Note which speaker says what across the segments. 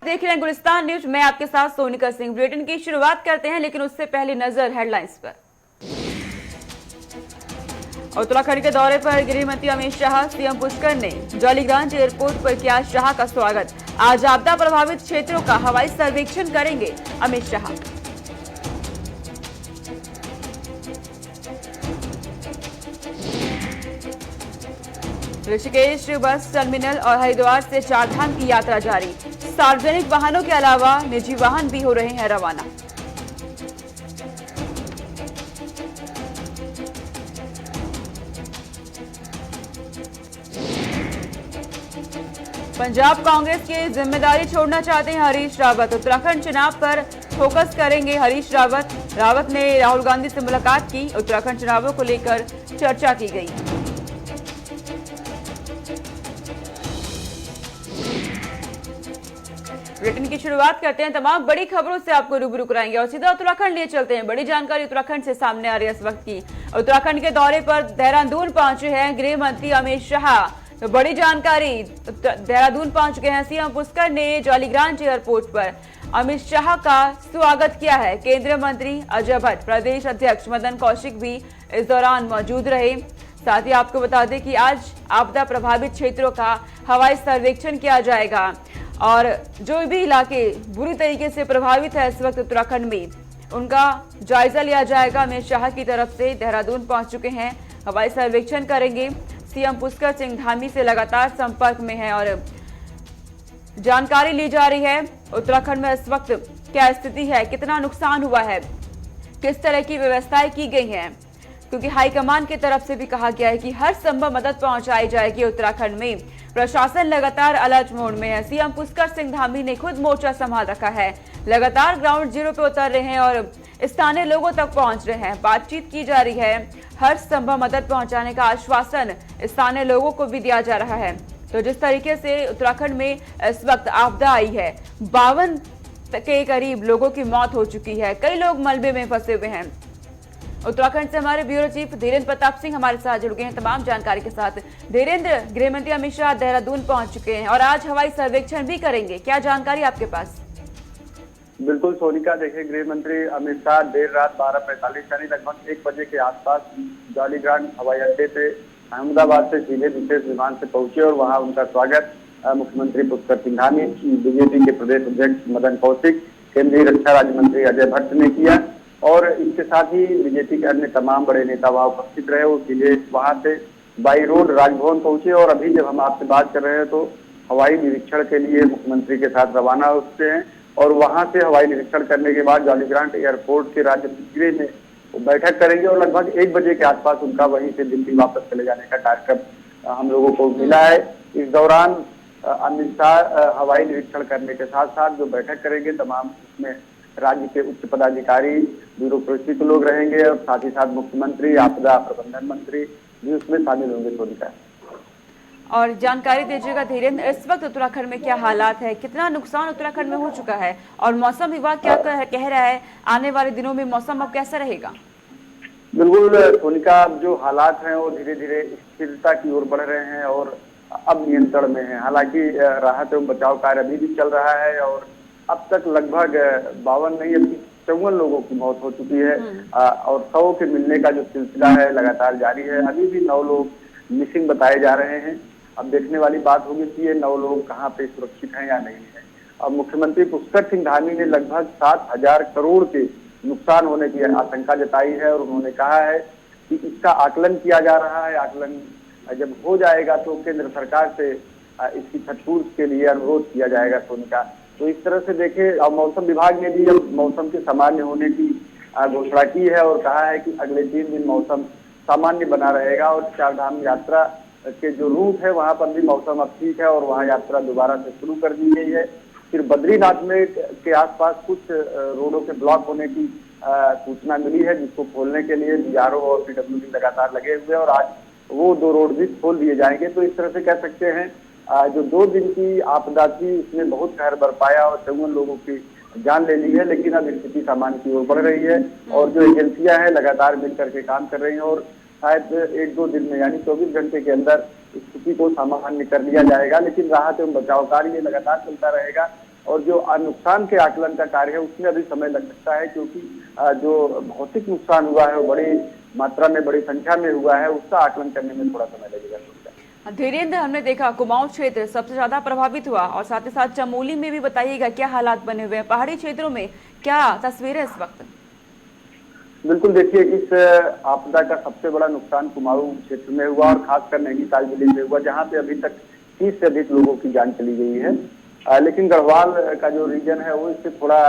Speaker 1: देख रहे हैं गुलिस्तान न्यूज। मैं आपके साथ सोनिका सिंह। बुलेटिन की शुरुआत करते हैं, लेकिन उससे पहले नजर हेडलाइंस पर। उत्तराखंड के दौरे पर गृह मंत्री अमित शाह, सीएम पुष्कर ने जॉलीग्रांट एयरपोर्ट पर किया शाह का स्वागत। आज आपदा प्रभावित क्षेत्रों का हवाई सर्वेक्षण करेंगे अमित शाह। ऋषिकेश बस टर्मिनल और हरिद्वार से चारधाम की यात्रा जारी। सार्वजनिक वाहनों के अलावा निजी वाहन भी हो रहे हैं रवाना। पंजाब कांग्रेस की जिम्मेदारी छोड़ना चाहते हैं हरीश रावत। उत्तराखंड चुनाव पर फोकस करेंगे हरीश रावत। रावत ने राहुल गांधी से मुलाकात की। उत्तराखंड चुनावों को लेकर चर्चा की गई। बुलेटिन की शुरुआत करते हैं। तमाम बड़ी खबरों से आपको रूबरू कराएंगे और सीधा उत्तराखंड लिए चलते हैं। बड़ी जानकारी उत्तराखंड से सामने आ रही है इस वक्त की। उत्तराखंड के दौरे पर देहरादून पहुंचे हैं गृह मंत्री अमित शाह। तो बड़ी जानकारी, देहरादून पहुंच चुके हैं सीएम पुष्कर ने जॉलीग्रांट एयरपोर्ट पर अमित शाह का स्वागत किया है। केंद्रीय मंत्री अजय भट्ट, प्रदेश अध्यक्ष मदन कौशिक भी इस दौरान मौजूद रहे। साथ ही आपको बता दें कि आज आपदा प्रभावित क्षेत्रों का हवाई सर्वेक्षण किया जाएगा और जो भी इलाके बुरी तरीके से प्रभावित है इस वक्त उत्तराखंड में, उनका जायजा लिया जाएगा। अमित शाह की तरफ से देहरादून पहुंच चुके हैं, हवाई सर्वेक्षण करेंगे। सीएम पुष्कर सिंह धामी से लगातार संपर्क में है और जानकारी ली जा रही है उत्तराखंड में इस वक्त क्या स्थिति है, कितना नुकसान हुआ है, किस तरह की व्यवस्थाएं की गई हैं, क्योंकि हाईकमान की तरफ से भी कहा गया है कि हर संभव मदद पहुंचाई जाएगी। उत्तराखंड में प्रशासन लगातार अलर्ट मोड में है। सीएम पुष्कर सिंह धामी ने खुद मोर्चा संभाल रखा है, लगातार ग्राउंड जीरो पे उतर रहे हैं और स्थानीय लोगों तक पहुंच रहे हैं। बातचीत की जा रही है, हर संभव मदद पहुंचाने का आश्वासन स्थानीय लोगों को भी दिया जा रहा है। तो जिस तरीके से उत्तराखंड में इस वक्त आपदा आई है, 52 के करीब लोगों की मौत हो चुकी है, कई लोग मलबे में फंसे हुए हैं। उत्तराखंड से हमारे ब्यूरो चीफ धीरेन्द्र प्रताप सिंह हमारे साथ जुड़ गए हैं तमाम जानकारी के साथ। धीरेन्द्र, गृह मंत्री अमित शाह देहरादून पहुंच चुके हैं और आज हवाई सर्वेक्षण भी करेंगे, क्या जानकारी आपके पास?
Speaker 2: बिल्कुल सोनिका, देखिए गृह मंत्री अमित शाह देर रात 12:45 यानी लगभग 1 बजे के आसपास जॉलीग्रांट हवाई अड्डे से अहमदाबाद से सीधे विशेष विमान से पहुंचे और वहां उनका स्वागत मुख्यमंत्री पुष्कर सिंह धामी, बीजेपी के प्रदेश अध्यक्ष मदन कौशिक, केंद्रीय रक्षा राज्य मंत्री अजय भट्ट ने किया और इसके साथ ही बीजेपी के अन्य तमाम बड़े नेता वहां उपस्थित रहे। वो सीधे वहां से बाई रोड राजभवन पहुंचे और अभी जब हम आपसे बात कर रहे हैं तो हवाई निरीक्षण के लिए मुख्यमंत्री के साथ रवाना हो चुके हैं और वहां से हवाई निरीक्षण करने के बाद जॉलीग्रांट एयरपोर्ट के राज्य में बैठक करेंगे और लगभग 1 बजे के आसपास उनका वहीं से दिल्ली वापस चले जाने का कार्यक्रम हम लोगों को मिला है। इस दौरान अमित शाह हवाई निरीक्षण करने के साथ साथ जो बैठक करेंगे, तमाम उसमें राज्य के उच्च पदाधिकारी, ब्यूरोक्रेसी के लोग रहेंगे और साथ ही साथ मुख्यमंत्री, आपदा प्रबंधन मंत्री भी उसमें शामिल होंगे। सोनिका,
Speaker 1: और जानकारी दीजिएगा धीरेन्द्र, इस वक्त उत्तराखंड में क्या हालात है, कितना नुकसान उत्तराखंड में हो चुका है और मौसम विभाग क्या कह रहा है, आने वाले दिनों में मौसम अब कैसा रहेगा?
Speaker 2: बिल्कुल सोनिका, अब जो हालात हैं वो धीरे धीरे स्थिरता की ओर बढ़ रहे हैं और अब नियंत्रण में है। हालांकि राहत एवं बचाव कार्य अभी भी चल रहा है और अब तक लगभग 52 नहीं 54 लोगों की मौत हो चुकी है और 100 के मिलने का जो सिलसिला है लगातार जारी है। अभी भी 9 लोग मिसिंग बताए जा रहे हैं। अब देखने वाली बात होगी कि ये 9 लोग कहाँ पे सुरक्षित हैं या नहीं है। अब मुख्यमंत्री पुष्कर सिंह धामी ने लगभग 7,000 करोड़ के नुकसान होने की आशंका जताई है और उन्होंने कहा है कि इसका आकलन किया जा रहा है। आकलन जब हो जाएगा तो केंद्र सरकार से इसकी क्षतिपूर्ति के लिए अनुरोध किया जाएगा। सोनिका, तो इस तरह से देखे, अब मौसम विभाग ने भी अब मौसम के सामान्य होने की घोषणा की है और कहा है कि अगले 3 दिन मौसम सामान्य बना रहेगा और चारधाम यात्रा के जो रूट है वहां पर भी मौसम अब ठीक है और वहां यात्रा दोबारा से शुरू कर दी गई है। फिर बद्रीनाथ में के आसपास कुछ रोडों के ब्लॉक होने की सूचना मिली है, जिसको खोलने के लिए बीआरओ और पीडब्ल्यूडी लगातार लगे हुए हैं और आज वो 2 रोड भी खोल दिए जाएंगे। तो इस तरह से कह सकते हैं जो 2 दिन की आपदा थी उसमें बहुत कहर बरपाया और 54 लोगों की जान ले ली है, लेकिन अब स्थिति सामान्य की ओर बढ़ रही है और जो एजेंसियां हैं लगातार मिलकर के काम कर रही हैं और शायद 1-2 दिन में यानी 24 घंटे के अंदर स्थिति को सामान्य कर लिया जाएगा। लेकिन राहत एवं बचाव कार्य लगातार चलता रहेगा और जो नुकसान के आकलन का कार्य है उसमें अभी समय लग सकता है, क्योंकि जो भौतिक नुकसान हुआ है वो बड़ी मात्रा में, बड़ी संख्या में हुआ है, उसका आकलन करने में थोड़ा समय लगेगा।
Speaker 1: धीरेन्द्र, हमने देखा कुमाऊं क्षेत्र सबसे ज्यादा प्रभावित हुआ और साथ ही साथ चमोली में भी बताइएगा क्या हालात बने हुए हैं, पहाड़ी क्षेत्रों में क्या तस्वीर है इस वक्त?
Speaker 2: बिल्कुल, देखिए इस आपदा का सबसे बड़ा नुकसान कुमाऊं क्षेत्र में हुआ और खासकर नैनीताल जिले में हुआ, जहां पे अभी तक 30 से अधिक लोगों की जान चली गई है। लेकिन गढ़वाल का जो रीजन है वो इससे थोड़ा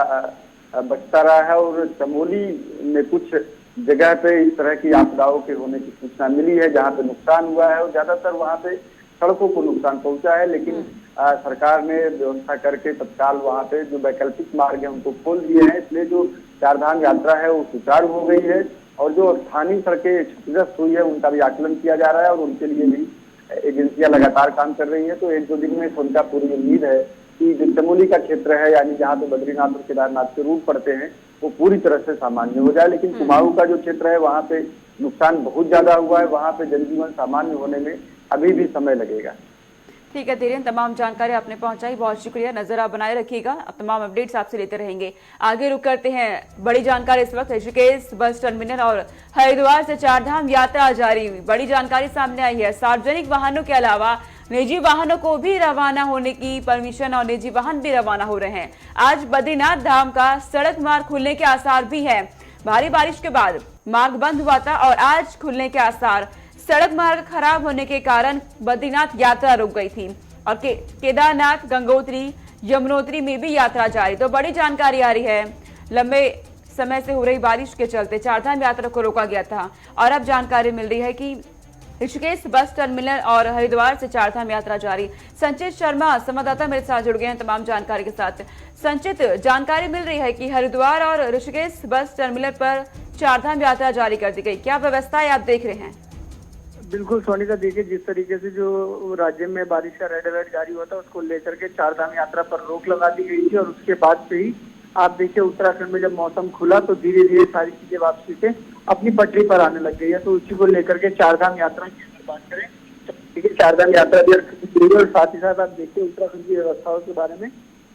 Speaker 2: बचता रहा है और चमोली में कुछ जगह पे इस तरह की आपदाओं के होने की सूचना मिली है जहाँ पे नुकसान हुआ है, और ज्यादातर वहाँ पे सड़कों को नुकसान पहुंचा है। लेकिन सरकार ने व्यवस्था करके तत्काल वहाँ पे जो वैकल्पिक मार्ग है उनको खोल दिए हैं, इसलिए जो चारधाम यात्रा है वो सुचारू हो गई है। और जो स्थानीय सड़कें क्षतिग्रस्त हुई है उनका भी आकलन किया जा रहा है और उनके लिए भी एजेंसियां लगातार काम कर रही है। तो 1-2 दिन में उनका पूरी उम्मीद है कि जो चमोली का क्षेत्र है, यानी जहाँ पे बद्रीनाथ और केदारनाथ के रूट पड़ते हैं, वो पूरी तरह से सामान्य हो जाए। लेकिन कुमाऊं का जो क्षेत्र है वहाँ पे नुकसान बहुत ज्यादा हुआ है, वहाँ पे जनजीवन सामान्य होने में अभी भी समय लगेगा।
Speaker 1: ठीक है धीरेन्द्र, तमाम जानकारी आपने पहुंचाई, बहुत शुक्रिया। नजर आप बनाए रखिएगा, अब तमाम अपडेट्स आपसे लेते रहेंगे। आगे रुक करते हैं, बड़ी जानकारी इस वक्त ऋषिकेश बस टर्मिनल और हरिद्वार से चारधाम यात्रा जारी हुई। बड़ी जानकारी सामने आई है, सार्वजनिक वाहनों के अलावा निजी वाहनों को भी रवाना होने की परमिशन और निजी वाहन भी रवाना हो रहे हैं। आज बद्रीनाथ धाम का सड़क मार्ग खुलने के आसार भी है। भारी बारिश के बाद मार्ग बंद हुआ था और आज खुलने के आसार। सड़क मार्ग खराब होने के कारण बद्रीनाथ यात्रा रुक गई थी और केदारनाथ, गंगोत्री, यमुनोत्री में भी यात्रा जारी। तो बड़ी जानकारी आ रही है, लंबे समय से हो रही बारिश के चलते चारधाम यात्रा को रोका गया था और अब जानकारी मिल रही है कि ऋषिकेश बस टर्मिनल और हरिद्वार से चारधाम यात्रा जारी। संचित शर्मा संवाददाता मेरे साथ जुड़ गए हैं तमाम जानकारी के साथ। संचित, जानकारी मिल रही है कि हरिद्वार और ऋषिकेश बस टर्मिनल पर चारधाम यात्रा जारी कर दी गई, क्या व्यवस्थाएं आप देख रहे हैं?
Speaker 3: बिल्कुल सोनिका, देखिए जिस तरीके से जो राज्य में बारिश का रेड अलर्ट जारी हुआ था उसको लेकर के चारधाम यात्रा पर रोक लगा दी गई थी और उसके बाद से ही आप देखिए उत्तराखंड में जब मौसम खुला तो धीरे धीरे सारी चीजें वापसी से अपनी पटरी पर आने लग गई है। तो उसी को लेकर के चारधाम यात्रा की अगर बात करें तो देखिए चारधाम यात्रा भी और साथ ही साथ आप देखिए उत्तराखंड की व्यवस्थाओं के बारे में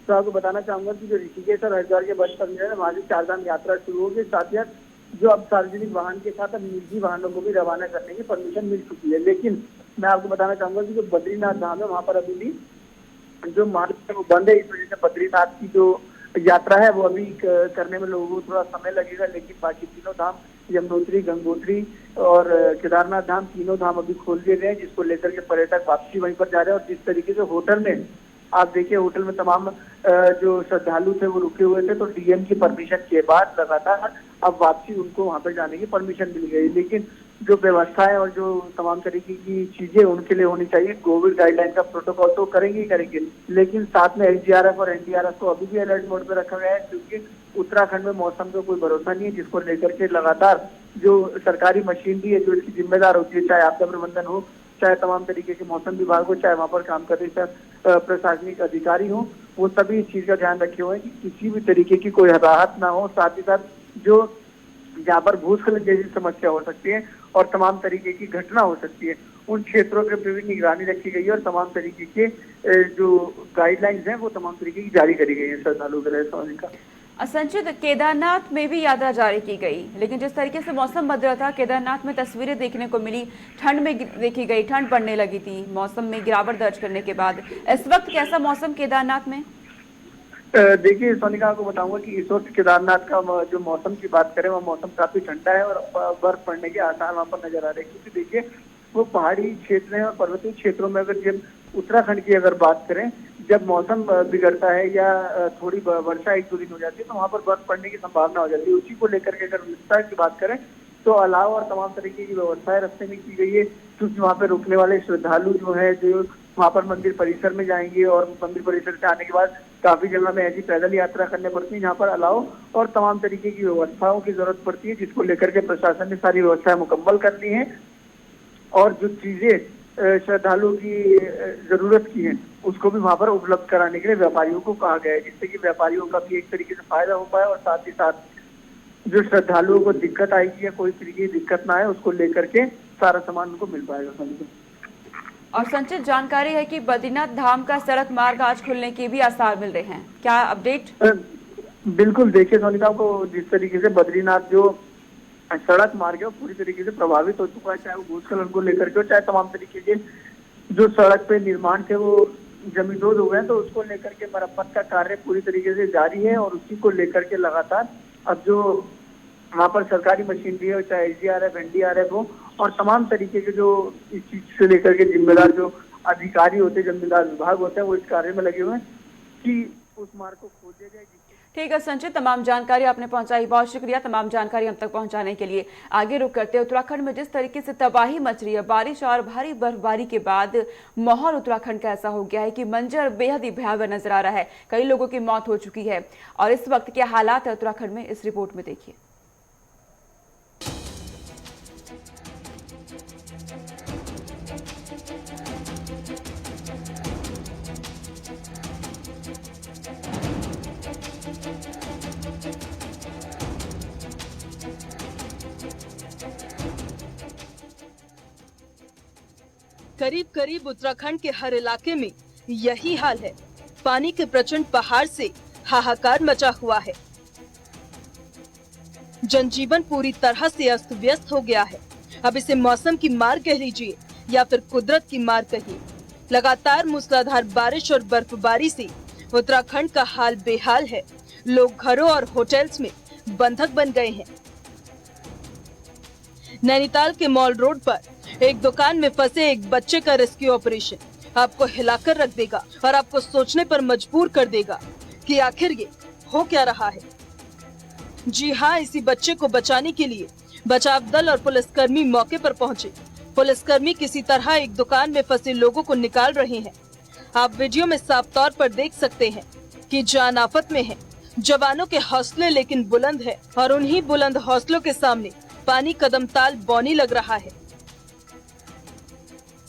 Speaker 3: तो आपको बताना चाहूंगा कि जो ऋषिकेश और हरिद्वार के बस टर्मिनल है वहाँ से चारधाम यात्रा शुरू होगी। साथ ही साथ जो अब सार्वजनिक वाहन के साथ अब निजी वाहनों को भी रवाना करने की परमिशन मिल चुकी है। लेकिन मैं आपको बताना चाहूंगा कि जो बद्रीनाथ धाम है वहाँ पर अभी भी जो मार्ग है वो बंद है। इस वजह से बद्रीनाथ की जो यात्रा है वो अभी करने में लोगों को थोड़ा समय लगेगा। लेकिन बाकी तीनों धाम, यमुनोत्री, गंगोत्री और केदारनाथ धाम, तीनों धाम अभी खोल दिए गए हैं, जिसको लेकर के पर्यटक वापसी वहीं पर जा रहे हैं। और जिस तरीके से होटल में आप देखिए, होटल में तमाम जो श्रद्धालु थे वो रुके हुए थे, तो डीएम की परमिशन के बाद लगातार अब वापसी उनको वहां पर जाने की परमिशन मिल गई। लेकिन जो व्यवस्थाएं और जो तमाम तरीके की चीजें उनके लिए होनी चाहिए, कोविड गाइडलाइन का प्रोटोकॉल तो करेंगे ही करेंगे, लेकिन साथ में एसडीआरएफ और एनडीआरएफ को अभी भी अलर्ट मोड पे रखा गया है, क्योंकि उत्तराखंड में मौसम का कोई भरोसा नहीं है, जिसको लेकर के लगातार जो सरकारी मशीनरी है जो इसकी जिम्मेदार होती है, चाहे आपदा प्रबंधन हो, चाहे तमाम तरीके के मौसम विभाग हो, चाहे वहाँ पर काम कर रहे प्रशासनिक अधिकारी हो, वो सभी इस चीज का ध्यान रखे हुए हैं कि किसी भी तरीके की कोई राहत ना हो। साथ ही साथ जो जहाँ पर भूस्खलन जैसी समस्या हो सकती है और तमाम तरीके की घटना हो सकती है, उन क्षेत्रों के भी निगरानी रखी गई है और तमाम तरीके के जो गाइडलाइंस हैं वो तमाम तरीके की जारी करी गई है श्रद्धालुओं के लिए। का
Speaker 1: संचित, केदारनाथ में भी यात्रा जारी की गई, लेकिन जिस तरीके से मौसम बदला था, केदारनाथ में तस्वीरें देखने को मिली, ठंड में देखी गई, ठंड पड़ने लगी थी मौसम में गिरावट दर्ज करने के बाद। इस वक्त कैसा मौसम केदारनाथ में?
Speaker 3: देखिए सोनिका, आपको बताऊंगा कि इस वक्त केदारनाथ का जो मौसम की बात करें, वो मौसम काफी ठंडा है और बर्फ पड़ने के आसार वहाँ पर नजर आ रहे हैं, क्योंकि देखिए वो पहाड़ी क्षेत्र है और पर्वतीय क्षेत्रों में अगर जब उत्तराखंड की अगर बात करें, जब मौसम बिगड़ता है या थोड़ी वर्षा 1-2 दिन हो जाती है तो वहाँ पर बर्फ पड़ने की संभावना हो जाती है। उसी को लेकर के अगर विस्तार की बात करें तो अलाव और तमाम तरीके की व्यवस्थाएं रास्ते में की गई है, क्योंकि वहाँ पे रुकने वाले श्रद्धालु जो है जो वहाँ पर मंदिर परिसर में जाएंगे और मंदिर परिसर से आने के बाद काफी जगह में ऐसी पैदल यात्रा करनी पड़ती है जहाँ पर अलाव और तमाम तरीके की व्यवस्थाओं की जरूरत पड़ती है, जिसको लेकर के प्रशासन ने सारी व्यवस्थाएं मुकम्मल कर ली है। और जो चीजें श्रद्धालुओं की जरूरत की है उसको भी वहाँ पर उपलब्ध कराने के लिए व्यापारियों को कहा गया है, जिससे कि व्यापारियों का भी एक तरीके से फायदा हो पाए और साथ ही साथ जो श्रद्धालुओं को दिक्कत आएगी या कोई तरीके की दिक्कत ना आए उसको लेकर के सारा सामान उनको मिल पाएगा।
Speaker 1: और संचित जानकारी है कि बद्रीनाथ धाम का सड़क मार्ग आज खुलने के भी आसार मिल रहे हैं, क्या अपडेट?
Speaker 3: बिल्कुल, देखिए सोनिका को जिस तरीके से बद्रीनाथ जो सड़क मार्ग है वो पूरी तरीके से प्रभावित हो चुका है, चाहे वो भूस्खलन को लेकर के हो, चाहे तमाम तरीके के जो सड़क पे निर्माण थे वो जमींदोज हो गए, तो उसको लेकर के मरम्मत का कार्य पूरी तरीके से जारी है। और उसी को लेकर के लगातार अब जो वहाँ पर सरकारी मशीनरी है, चाहे SDRF, NDRF हो, और तमाम तरीके के जो इस चीज से लेकर के जिम्मेदार जो अधिकारी होते, जिम्मेदार विभाग होते हैं, वो इस कार्य में लगे हुए हैं कि उस मार्ग को खोल दिया जाए।
Speaker 1: ठीक है संचित, तमाम जानकारी आपने पहुंचाई, बहुत शुक्रिया तमाम जानकारी हम तक पहुंचाने के लिए। आगे रुक करते उत्तराखंड में जिस तरीके से तबाही मच रही है, बारिश और भारी बर्फबारी के बाद माहौल उत्तराखंड का ऐसा हो गया है कि मंजर बेहद ही भयावह नजर आ रहा है। कई लोगों की मौत हो चुकी है और इस वक्त क्या हालात है उत्तराखंड में, इस रिपोर्ट में देखिए।
Speaker 4: करीब करीब उत्तराखंड के हर इलाके में यही हाल है। पानी के प्रचंड पहाड़ से हाहाकार मचा हुआ है। जनजीवन पूरी तरह से अस्त व्यस्त हो गया है। अब इसे मौसम की मार कह लीजिए या फिर कुदरत की मार कहिए। लगातार मूसलाधार बारिश और बर्फबारी से उत्तराखंड का हाल बेहाल है। लोग घरों और होटल्स में बंधक बन गए हैं। नैनीताल के मॉल रोड पर एक दुकान में फंसे एक बच्चे का रेस्क्यू ऑपरेशन आपको हिलाकर रख देगा और आपको सोचने पर मजबूर कर देगा कि आखिर ये हो क्या रहा है। जी हाँ, इसी बच्चे को बचाने के लिए बचाव दल और पुलिसकर्मी मौके पर पहुंचे। पुलिसकर्मी किसी तरह एक दुकान में फंसे लोगों को निकाल रहे हैं। आप वीडियो में साफ तौर पर देख सकते हैं कि जान आफत में है। जवानों के हौसले लेकिन बुलंद है और उन्हीं बुलंद हौसलों के सामने पानी कदमताल बौनी लग रहा है।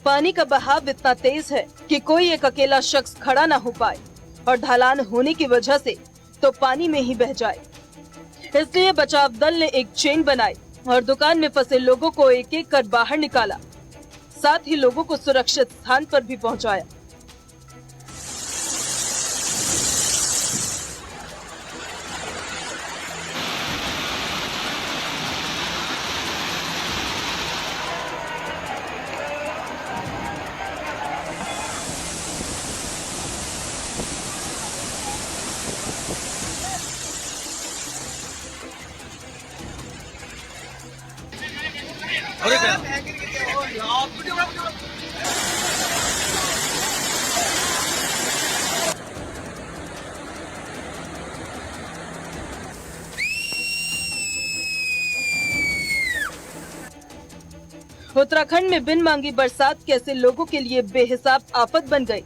Speaker 4: पानी का बहाव इतना तेज है कि कोई एक अकेला शख्स खड़ा न हो पाए और ढलान होने की वजह से तो पानी में ही बह जाए। इसलिए बचाव दल ने एक चेन बनाई और दुकान में फंसे लोगों को एक एक कर बाहर निकाला, साथ ही लोगों को सुरक्षित स्थान पर भी पहुंचाया। उत्तराखंड में बिन मांगी बरसात कैसे लोगों के लिए बेहिसाब आफत बन गई,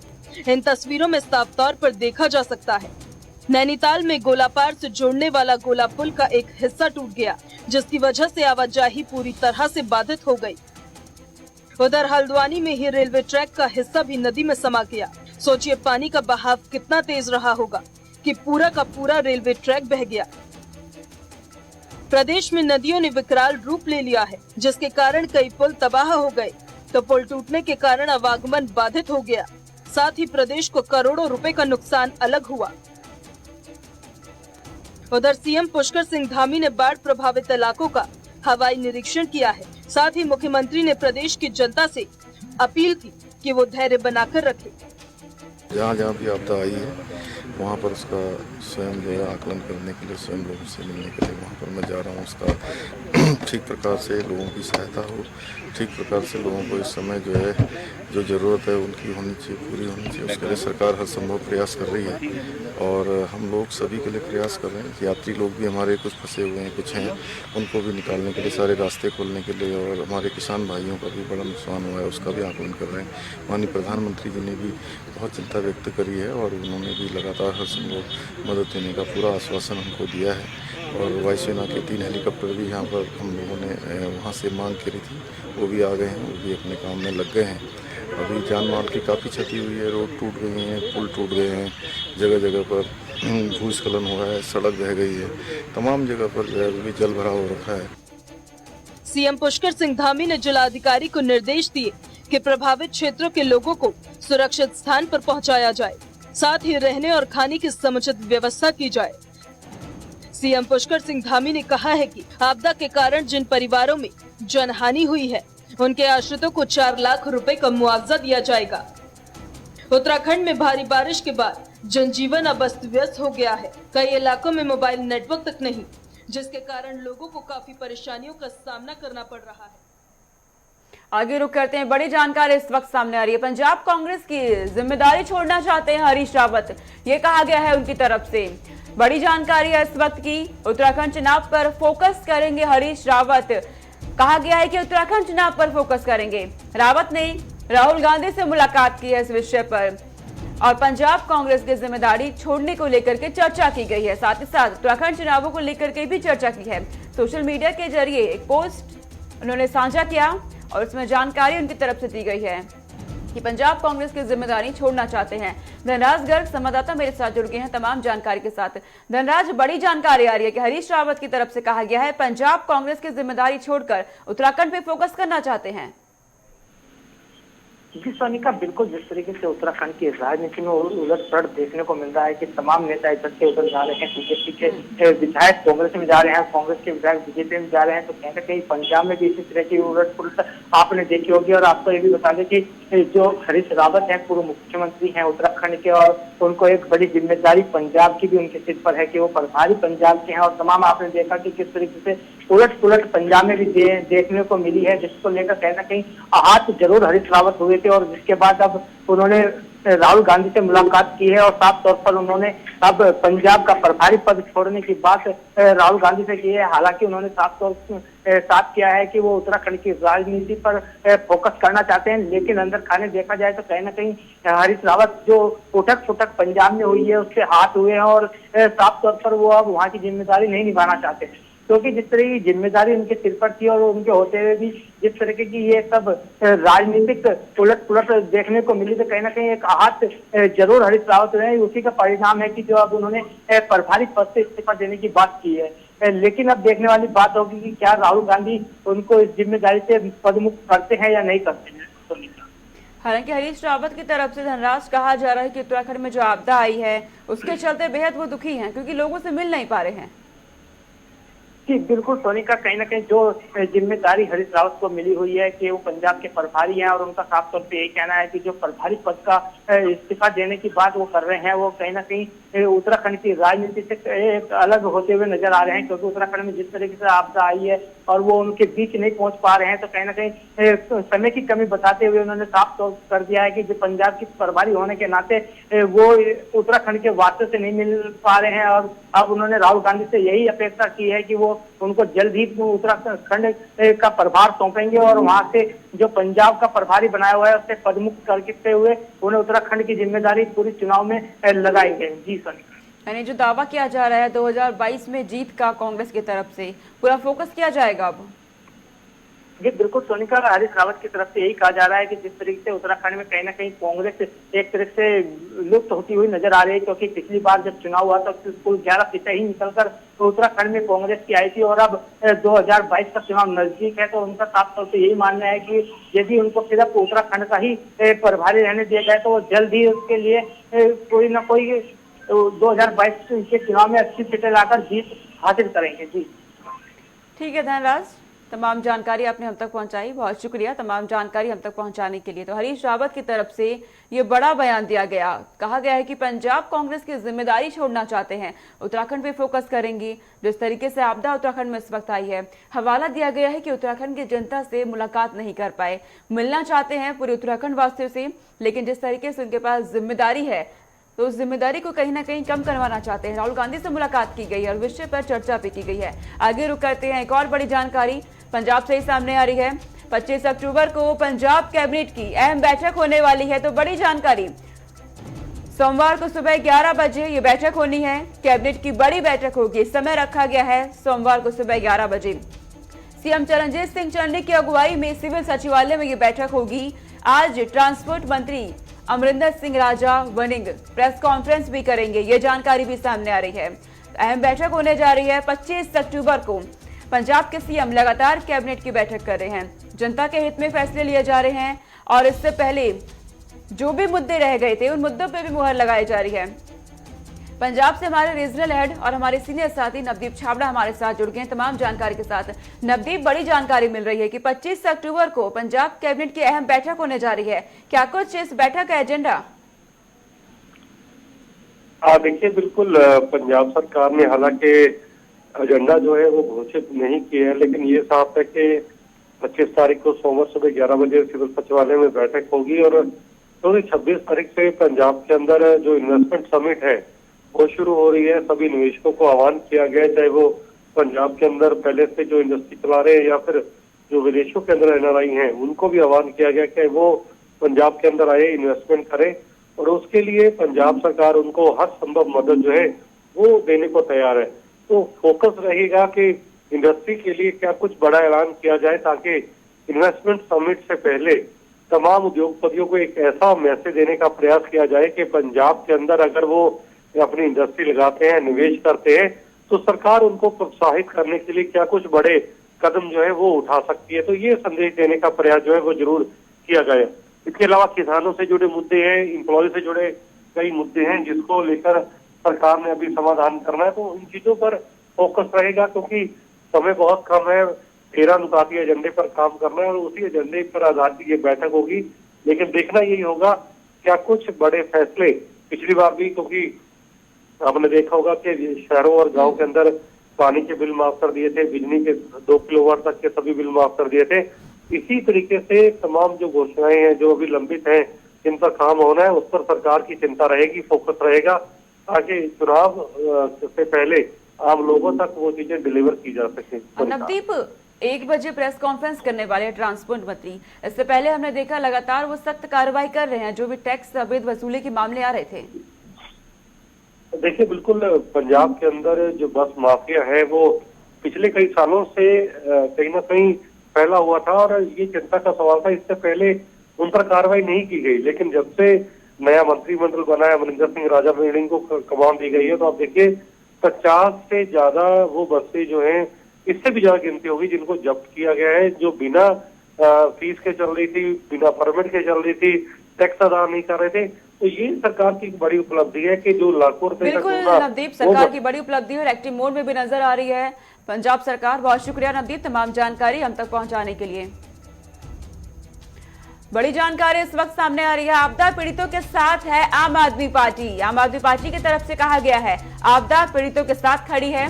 Speaker 4: इन तस्वीरों में साफ तौर पर देखा जा सकता है। नैनीताल में गोलापार से जोड़ने वाला गोला पुल का एक हिस्सा टूट गया, जिसकी वजह से आवाजाही पूरी तरह से बाधित हो गई। उधर हल्द्वानी में ही रेलवे ट्रैक का हिस्सा भी नदी में समा गया। सोचिए पानी का बहाव कितना तेज रहा होगा कि पूरा का पूरा रेलवे ट्रैक बह गया। प्रदेश में नदियों ने विकराल रूप ले लिया है, जिसके कारण कई पुल तबाह हो गए, तो पुल टूटने के कारण आवागमन बाधित हो गया। साथ ही प्रदेश को करोड़ों रुपए का नुकसान अलग हुआ। उधर सीएम पुष्कर सिंह धामी ने बाढ़ प्रभावित इलाकों का हवाई निरीक्षण किया है। साथ ही मुख्यमंत्री ने प्रदेश की जनता से अपील की कि वो धैर्य बनाकर रखे।
Speaker 5: जहाँ जहाँ भी आपदा आई है वहाँ पर उसका स्वयं जो है आकलन करने के लिए, स्वयं लोगों से मिलने के लिए वहाँ पर मैं जा रहा हूँ। उसका ठीक प्रकार से लोगों की सहायता हो, ठीक प्रकार से लोगों को इस समय जो है जो ज़रूरत है उनकी होनी चाहिए, पूरी होनी चाहिए। उसके लिए सरकार हर संभव प्रयास कर रही है और हम लोग सभी के लिए प्रयास कर रहे हैं। यात्री लोग भी हमारे कुछ फंसे हुए हैं, कुछ हैं, उनको भी निकालने के लिए, सारे रास्ते खोलने के लिए, और हमारे किसान भाइयों का भी बड़ा नुकसान हुआ है उसका भी आकलन कर रहे हैं। माननीय प्रधानमंत्री जी ने भी बहुत चिंता व्यक्त करी है और उन्होंने भी लगातार हर संभव मदद देने का पूरा आश्वासन हमको दिया है। और वायुसेना के 3 हेलीकॉप्टर भी यहाँ पर हम लोगों ने वहाँ से मांग करी थी, वो भी आ गए हैं, वो भी अपने काम में लग गए हैं। अभी जान माल की काफ़ी क्षति हुई है, रोड टूट गई हैं, पुल टूट गए हैं, जगह जगह पर भूस्खलन हुआ है, सड़क बह गई है, तमाम जगह पर जो है भी जल भराव हो रखा है।
Speaker 4: सीएम पुष्कर सिंह धामी ने जिलाधिकारी को निर्देश दिए कि प्रभावित क्षेत्रों के लोगों को सुरक्षित स्थान पर पहुंचाया जाए, साथ ही रहने और खाने की समुचित व्यवस्था की जाए। सीएम पुष्कर सिंह धामी ने कहा है कि आपदा के कारण जिन परिवारों में जनहानि हुई है, उनके आश्रितों को 4 लाख रुपए का मुआवजा दिया जाएगा। उत्तराखंड में भारी बारिश के बाद जनजीवन अब अस्त व्यस्त हो गया है। कई इलाकों में मोबाइल नेटवर्क तक नहीं, जिसके कारण लोगों को काफी परेशानियों का सामना करना पड़ रहा है।
Speaker 1: आगे रुक करते हैं, बड़ी जानकारी इस वक्त सामने आ रही है। पंजाब कांग्रेस की जिम्मेदारी छोड़ना चाहते हैं हरीश रावत, ये कहा गया है उनकी तरफ से। बड़ी जानकारी है इस वक्त की। उत्तराखंड चुनाव पर फोकस करेंगे हरीश रावत, कहा गया है कि उत्तराखंड चुनाव पर फोकस करेंगे। रावत ने राहुल गांधी से मुलाकात की है इस विषय पर और पंजाब कांग्रेस की जिम्मेदारी छोड़ने को लेकर के चर्चा की गई है। साथ ही साथ उत्तराखंड चुनावों को लेकर के भी चर्चा की है। सोशल मीडिया के जरिए एक पोस्ट उन्होंने साझा किया और उसमें जानकारी उनकी तरफ से दी गई है कि पंजाब कांग्रेस की जिम्मेदारी छोड़ना चाहते हैं। धनराज गर्ग संवाददाता मेरे साथ जुड़ गए हैं तमाम जानकारी के साथ। धनराज, बड़ी जानकारी आ रही है कि हरीश रावत की तरफ से कहा गया है पंजाब कांग्रेस की जिम्मेदारी छोड़कर उत्तराखंड पे फोकस करना चाहते हैं।
Speaker 6: जी सोनिका, बिल्कुल जिस तरीके से उत्तराखंड की राजनीति में उलट पलट देखने को मिल रहा है कि तमाम नेता इधर से उधर जा रहे हैं, बीजेपी के विधायक कांग्रेस में जा रहे हैं, कांग्रेस के विधायक बीजेपी में जा रहे हैं, तो कहीं ना कहीं पंजाब में भी इसी तरह की उलट पलट आपने देखी होगी। और आपको ये भी बता दें कि जो हरीश रावत हैं, पूर्व मुख्यमंत्री हैं उत्तराखंड के, और उनको एक बड़ी जिम्मेदारी पंजाब की भी उनके सिर पर है कि वो प्रभारी पंजाब के हैं। और तमाम आपने देखा कि किस तरीके से उलट पुलट पंजाब में भी देखने को मिली है, जिसको लेकर कहीं ना कहीं आहत जरूर हरीश रावत हुए थे। और जिसके बाद अब उन्होंने राहुल गांधी से मुलाकात की है और साफ तौर पर उन्होंने अब पंजाब का प्रभारी पद छोड़ने की बात राहुल गांधी से की है। हालांकि उन्होंने साफ किया है कि वो उत्तराखंड की राजनीति पर फोकस करना चाहते हैं, लेकिन अंदर खाने देखा जाए तो कहीं ना कहीं हरीश रावत जो उठक फुटक पंजाब में हुई है उससे हाथ हुए हैं और साफ तौर पर वो अब वहाँ की जिम्मेदारी नहीं निभाना चाहते, क्योंकि जिस तरह की जिम्मेदारी उनके सिर पर थी और उनके होते हुए भी जिस तरीके की ये सब राजनीतिक उलट पुलट देखने को मिली, तो कहीं ना कहीं एक आहत जरूर हरीश रावत रहे। उसी का परिणाम है कि जो अब उन्होंने प्रभारी पद से इस्तीफा देने की बात की है। लेकिन अब देखने वाली बात होगी कि क्या राहुल गांधी उनको इस जिम्मेदारी से पदमुक्त करते हैं या नहीं करते हैं।
Speaker 1: हालांकि हरीश रावत की तरफ से धनराज कहा जा रहा है कि उत्तराखंड में जो आपदा आई है उसके चलते बेहद वो दुखी हैं, क्योंकि लोगों से मिल नहीं पा रहे हैं।
Speaker 6: जी बिल्कुल सोनिका, कहीं ना कहीं जो जिम्मेदारी हरीश रावत को मिली हुई है कि वो पंजाब के प्रभारी हैं और उनका साफ तौर पे यही कहना है कि जो प्रभारी पद का इस्तीफा देने की बात वो कर रहे हैं, वो कहीं ना कहीं उत्तराखंड की राजनीति से एक अलग होते हुए नजर आ रहे हैं, क्योंकि उत्तराखंड में जिस तरीके से आपदा आई है और वो उनके बीच नहीं पहुंच पा रहे हैं, तो कहीं ना कहीं समय की कमी बताते हुए उन्होंने साफ तौर कर दिया है कि जो पंजाब की प्रभारी होने के नाते वो उत्तराखंड के वास्ते से नहीं मिल पा रहे हैं। और अब उन्होंने राहुल गांधी से यही अपेक्षा की है कि वो उनको जल्द ही उत्तराखंड का प्रभार सौंपेंगे और वहां से जो पंजाब का प्रभारी बनाया हुआ है उससे पदमुक्त करते हुए उन्हें उत्तराखंड की जिम्मेदारी पूरी चुनाव में लगाएंगे। जी सोनिका,
Speaker 1: यानी जो दावा किया जा रहा है 2022 में जीत का कांग्रेस की तरफ से पूरा फोकस किया जाएगा अब।
Speaker 6: जी बिल्कुल सोनिका, हरीश रावत की तरफ से यही कहा जा रहा है कि जिस तरीके से उत्तराखंड में कहीं ना कहीं कांग्रेस एक तरह से लुप्त होती हुई नजर आ रही है, क्योंकि पिछली बार जब चुनाव हुआ तो कुल 11 सीटें ही निकलकर उत्तराखंड में कांग्रेस की आई थी और अब 2022 का चुनाव नजदीक है, तो उनका साफ तौर से यही मानना है कि यदि उनको सिर्फ उत्तराखंड का ही प्रभारी रहने दिया जाए तो वो जल्द ही उसके लिए कोई ना कोई 2022 के चुनाव में अच्छी सीटें लाकर जीत हासिल करेंगे। जी
Speaker 1: ठीक है धनराज, तमाम जानकारी आपने हम तक पहुंचाई, बहुत शुक्रिया तमाम जानकारी हम तक पहुंचाने के लिए। तो हरीश रावत की तरफ से ये बड़ा बयान दिया गया, कहा गया है कि पंजाब कांग्रेस की जिम्मेदारी छोड़ना चाहते हैं, उत्तराखंड पे फोकस करेंगी। जिस तरीके से आपदा उत्तराखंड में इस वक्त आई है, हवाला दिया गया है कि उत्तराखंड की जनता से मुलाकात नहीं कर पाए, मिलना चाहते हैं पूरे उत्तराखंड वासियों से, लेकिन जिस तरीके से उनके पास जिम्मेदारी है तो उस जिम्मेदारी को कहीं ना कहीं कम करवाना चाहते हैं। राहुल गांधी से मुलाकात की गई है और विषय पर चर्चा भी की गई है। आगे रुक करते हैं, एक और बड़ी जानकारी पंजाब से ही सामने आ रही है। 25 अक्टूबर को पंजाब कैबिनेट की अहम बैठक होने वाली है, तो बड़ी जानकारी सोमवार को सुबह 11 बजे ये बैठक होनी है। कैबिनेट की बड़ी बैठक होगी, समय रखा गया है सोमवार को सुबह 11 बजे। सीएम चरणजीत सिंह चन्नी की अगुवाई में सिविल सचिवालय में ये बैठक होगी। आज ट्रांसपोर्ट मंत्री अमरिंदर सिंह राजा वनिंग प्रेस कॉन्फ्रेंस भी करेंगे, ये जानकारी भी सामने आ रही है। अहम बैठक होने जा रही है 25 अक्टूबर को। पंजाब के सीएम लगातार कैबिनेट की बैठक कर रहे हैं, जनता के हित में फैसले लिए जा रहे हैं और इससे पहले जो भी मुद्दे रह गए थे उन मुद्दों पे भी मुहर लगाई जा रही है। पंजाब से हमारे रीजनल हेड और हमारे सीनियर साथी नवदीप छाबड़ा हमारे साथ जुड़ गए हैं तमाम जानकारी के साथ। नवदीप, बड़ी जानकारी मिल रही है कि 25 अक्टूबर को पंजाब कैबिनेट की अहम बैठक होने जा रही है, क्या कुछ इस बैठक का एजेंडा?
Speaker 7: देखिए, बिल्कुल पंजाब सरकार ने हालांकि एजेंडा जो है वो घोषित नहीं किया है, लेकिन ये साफ है कि 25 तारीख को सोमवार सुबह 11 बजे सिविल सचिवालय में बैठक होगी और 26 तारीख से पंजाब के अंदर जो इन्वेस्टमेंट समिट है वो शुरू हो रही है। सभी निवेशकों को आह्वान किया गया है, चाहे वो पंजाब के अंदर पहले से जो इंडस्ट्री चला रहे हैं या फिर जो विदेशों के अंदर एनआरआई हैं, उनको भी आह्वान किया गया कि वो पंजाब के अंदर आए, इन्वेस्टमेंट करें और उसके लिए पंजाब सरकार उनको हर संभव मदद जो है वो देने को तैयार है। तो फोकस रहेगा कि इंडस्ट्री के लिए क्या कुछ बड़ा ऐलान किया जाए ताकि इन्वेस्टमेंट समिट से पहले तमाम उद्योगपतियों को एक ऐसा मैसेज देने का प्रयास किया जाए कि पंजाब के अंदर अगर वो अपनी इंडस्ट्री लगाते हैं, निवेश करते हैं, तो सरकार उनको प्रोत्साहित करने के लिए क्या कुछ बड़े कदम जो है वो उठा सकती है। तो ये संदेश देने का प्रयास जो है वो जरूर किया गया। इसके अलावा किसानों से जुड़े मुद्दे हैं, एम्प्लॉय से जुड़े कई मुद्दे हैं जिसको लेकर सरकार ने अभी समाधान करना है, तो इन चीजों पर फोकस रहेगा क्योंकि समय बहुत कम है। 13 नुकाती एजेंडे पर काम करना है और उसी एजेंडे पर आधारित ये बैठक होगी। लेकिन देखना यही होगा क्या कुछ बड़े फैसले, पिछली बार भी क्योंकि आपने देखा होगा कि शहरों और गांव के अंदर पानी के बिल माफ कर दिए थे, बिजली के 2 किलोवाट तक के सभी बिल माफ कर दिए थे। इसी तरीके से तमाम जो घोषणाएं हैं जो अभी लंबित हैं, जिन पर काम होना है, उस पर सरकार की चिंता रहेगी, फोकस रहेगा ताकि चुनाव से पहले आम लोगों तक वो चीजें डिलीवर की जा सके।
Speaker 1: नवदीप, 1 बजे प्रेस कॉन्फ्रेंस करने वाले ट्रांसपोर्ट मंत्री, इससे पहले हमने देखा लगातार वो सख्त कार्रवाई कर रहे हैं जो भी टैक्स अवैध वसूली के मामले आ रहे थे।
Speaker 7: देखिए, बिल्कुल पंजाब के अंदर जो बस माफिया है वो पिछले कई सालों से कहीं ना कहीं फैला हुआ था और ये चिंता का सवाल था। इससे पहले उन पर कार्रवाई नहीं की गई, लेकिन जब से नया मंत्रिमंडल बना है, अमरिंदर सिंह राजा बिल्डिंग को कमान दी गई है, तो आप देखिए 50 से ज्यादा वो बसें जो हैं, इससे भी ज्यादा गिनती होगी जिनको जब्त किया गया है, जो बिना फीस के चल रही थी, बिना परमिट के चल रही थी, टैक्स अदा नहीं कर रहे थे। तो ये सरकार की बड़ी उपलब्धि है कि जो लाखों रुपए,
Speaker 1: बिल्कुल नवदीप, सरकार की बड़ी उपलब्धि और एक्टिव मोड में भी नजर आ रही है पंजाब सरकार। बहुत शुक्रिया नवदीप तमाम जानकारी हम तक पहुंचाने के लिए। बड़ी जानकारी इस वक्त सामने आ रही है। आपदा पीड़ितों के साथ है आम आदमी पार्टी। आम आदमी पार्टी की तरफ से कहा गया है आपदा पीड़ितों के साथ खड़ी है।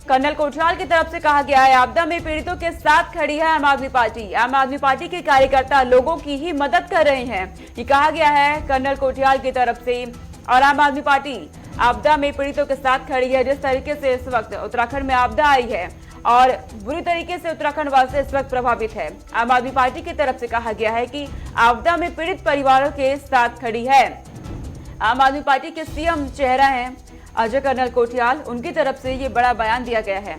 Speaker 1: कर्नल कोठियाल की तरफ से कहा गया है आपदा में पीड़ितों के साथ खड़ी है आम आदमी पार्टी। आम आदमी पार्टी के कार्यकर्ता लोगों की ही मदद कर रहे हैं, ये कहा गया है कर्नल कोठियाल की तरफ से। और आम आदमी पार्टी आपदा में पीड़ितों के साथ खड़ी है। जिस तरीके से इस वक्त उत्तराखंड में आपदा आई है और बुरी तरीके से उत्तराखंड वासी इस वक्त प्रभावित है, आम आदमी पार्टी की तरफ से कहा गया है कि आपदा में पीड़ित परिवारों के साथ खड़ी है। आम आदमी पार्टी के सीएम चेहरा हैं अजय कर्नल कोठियाल, उनकी तरफ से ये बड़ा बयान दिया गया है।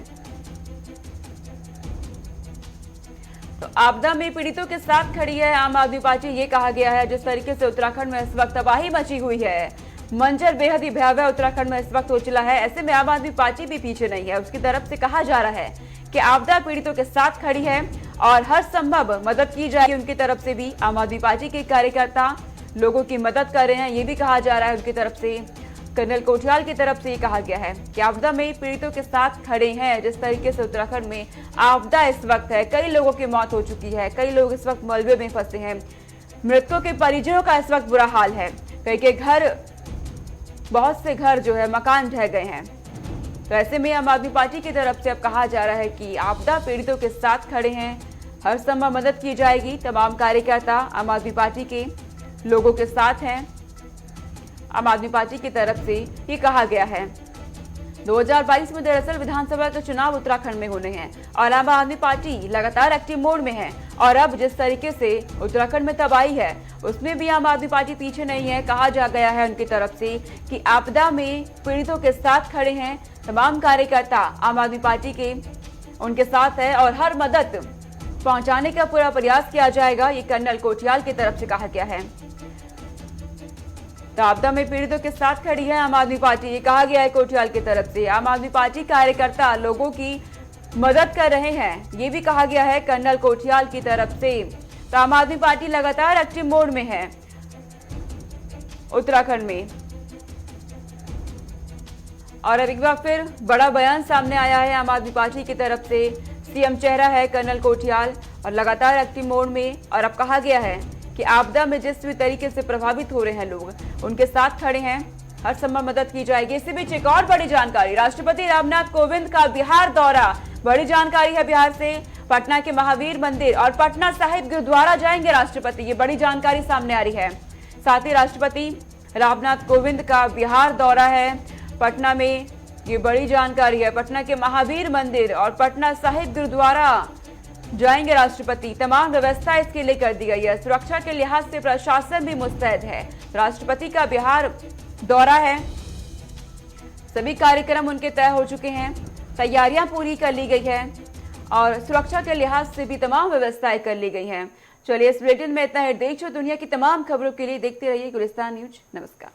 Speaker 1: तो आपदा में पीड़ितों के साथ खड़ी है आम आदमी पार्टी, ये कहा गया है। जिस तरीके से उत्तराखंड में इस वक्त तबाही मची हुई है, मंजर बेहद ही भयावह उत्तराखंड में इस वक्त हो चला है, ऐसे में आम आदमी पार्टी भी पीछे नहीं है। उसकी तरफ से कहा जा रहा है कि आपदा पीड़ितों के साथ खड़ी है और हर संभव मदद की जाएगी। उनकी तरफ से भी आम आदमी पार्टी के कार्यकर्ता लोगों की मदद कर रहे हैं, ये भी कहा जा रहा है। उनकी तरफ से कर्नल कोठियाल की तरफ से ये कहा गया है कि आपदा में पीड़ितों के साथ खड़े हैं। जिस तरीके से उत्तराखंड में आपदा इस वक्त है, कई लोगों की मौत हो चुकी है, कई लोग इस वक्त मलबे में फंसे हैं, मृतकों के परिजनों का इस वक्त बुरा हाल है, कई के घर, बहुत से घर जो है मकान ढह गए हैं। तो ऐसे में आम आदमी पार्टी की तरफ से अब कहा जा रहा है कि आपदा पीड़ितों के साथ खड़े हैं, हर संभव मदद की जाएगी। तमाम कार्यकर्ता आम आदमी पार्टी के लोगों के साथ हैं, आम आदमी पार्टी की तरफ से ये कहा गया है। 2022 में दरअसल विधानसभा के चुनाव उत्तराखंड में होने हैं और आम आदमी पार्टी लगातार एक्टिव मोड में है। और अब जिस तरीके से उत्तराखंड में तबाही है, उसमें भी आम आदमी पार्टी पीछे नहीं है। कहा जा गया है उनकी तरफ से कि आपदा में पीड़ितों के साथ खड़े हैं, तमाम कार्यकर्ता आम आदमी पार्टी के उनके साथ है और हर मदद पहुंचाने का पूरा प्रयास किया जाएगा, ये कर्नल कोठियाल की तरफ से कहा गया है। तो आपदा में पीड़ितों के साथ खड़ी है आम आदमी पार्टी, ये कहा गया है कोठियाल की तरफ से। आम आदमी पार्टी कार्यकर्ता लोगों की मदद कर रहे हैं, ये भी कहा गया है कर्नल कोठियाल की तरफ से। तो आम आदमी पार्टी लगातार एक्टिव मोड में है उत्तराखंड में। और अब एक बार फिर बड़ा बयान सामने आया है आम आदमी पार्टी की तरफ से। सीएम चेहरा है कर्नल कोठियाल और लगातार एक्टिव मोड में। और अब कहा गया है कि आपदा में जिस भी तरीके से प्रभावित हो रहे हैं लोग, उनके साथ खड़े हैं, हर संभव मदद की जाएगी। इसी बीच एक और बड़ी जानकारी, राष्ट्रपति रामनाथ कोविंद का बिहार दौरा। बड़ी जानकारी है बिहार से, पटना के महावीर मंदिर और पटना साहिब गुरुद्वारा जाएंगे राष्ट्रपति, ये बड़ी जानकारी सामने आ रही है। साथ ही राष्ट्रपति रामनाथ कोविंद का बिहार दौरा है पटना में, ये बड़ी जानकारी है। पटना के महावीर मंदिर और पटना साहिब गुरुद्वारा जाएंगे राष्ट्रपति। तमाम व्यवस्था इसके लिए कर दी गई है। सुरक्षा के लिहाज से प्रशासन भी मुस्तैद है। राष्ट्रपति का बिहार दौरा है, सभी कार्यक्रम उनके तय हो चुके हैं, तैयारियां पूरी कर ली गई है और सुरक्षा के लिहाज से भी तमाम व्यवस्थाएं कर ली गई हैं। चलिए इस बुलेटिन में इतना ही। देश और दुनिया की तमाम खबरों के लिए देखते रहिए गुलिस्तान न्यूज। नमस्कार।